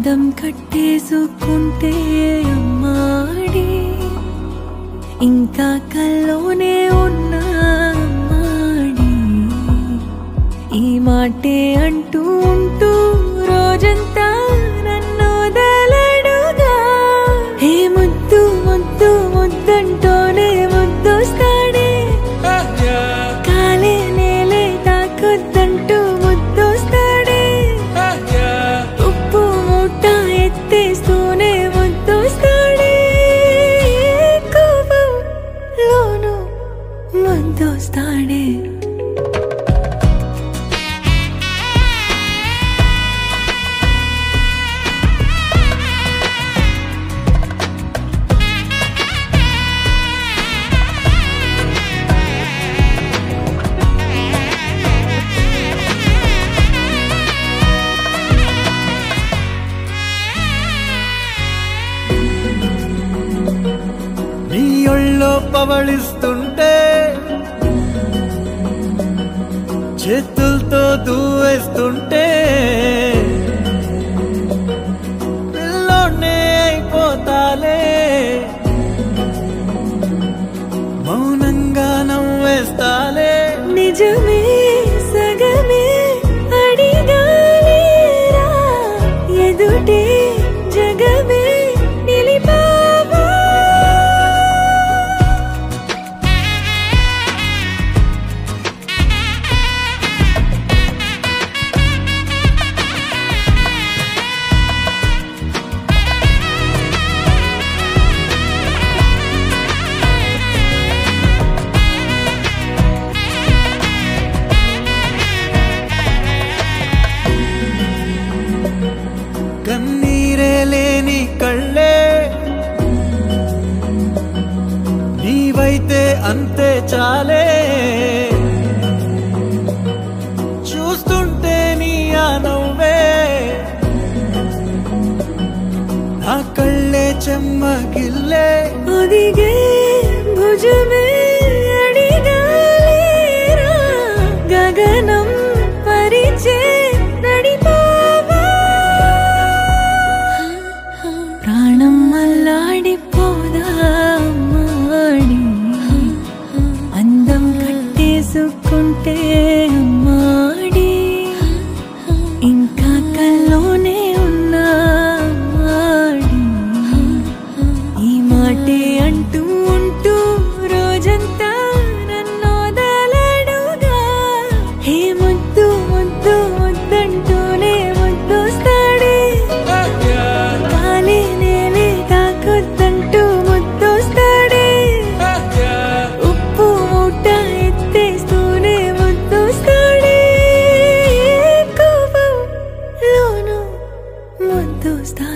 అందం కట్టేసుకుంటే అమ్మాడి ఇంకా కల్లోనే ఉన్నా అమ్మాడి ఈ మాటే అంటూ ఉంటూ రోజంతా నన్ను వదలడుగా హే ముద్దు ముద్దు ముద్దంటూనే ముద్దొస్తాడే కాలే నేలే తాకొద్దంటూ ముద్దొస్తాడే ఉప్పు మూట ఎత్తేస్తూనే ముద్దొస్తాడే కోపంలోను ముద్దొస్తాడే నీ ఒళ్ళో పవళిస్తుంటే చేతులతో దూవేస్తుంటే పిల్లోనే అయిపోతాలే మౌనంగా నవ్వేస్తాలే నిజమే సగమే అడిగాలేరా ఎదుటే జగమే నిలిపావా కన్నీరే లేని కళ్ళే నీవైతే అంతే చాలే చూస్తుంటే నీ ఆ నవ్వే నా కళ్ళే చెమ్మగిల్లే ఒదిగే భుజమే అడిగాలేరా గగనం పరిచే నడిపావా ప్రాణం అల్లాడిపోదా అమ్మాడి అందం కట్టేసుకుంటే అమ్మాడి ఇంకా కల్లోనే ఉన్నా అమ్మాడి ఈ మాటే అంటూ ఉంటూ రోజంతా నన్ను వదలడుగా హే ముద్దు ముద్దు ముద్దంటూనే ముద్దొస్తాడే కాలే నేలే తాకొద్దంటూ ముద్దొస్తాడే ఉప్పు మూట ఎత్తేస్తూనే ముద్దొస్తాడే కోపంలోను ముద్దొస్తాడే